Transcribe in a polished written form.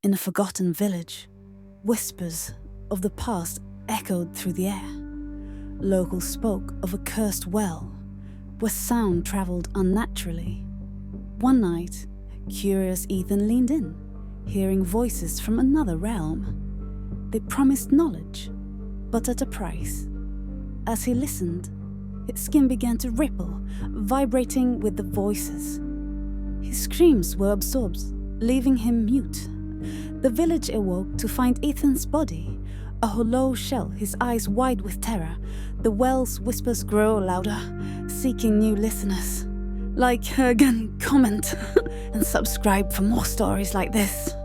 In a forgotten village, whispers of the past echoed through the air. Locals spoke of a cursed well where sound travelled unnaturally. One night, curious Ethan leaned in, hearing voices from another realm. They promised knowledge, but at a price. As he listened, his skin began to ripple, vibrating with the voices. His screams were absorbed, leaving him mute. The village awoke to find Ethan's body, a hollow shell, his eyes wide with terror. The well's whispers grow louder, seeking new listeners. Like, again, comment, and subscribe for more stories like this.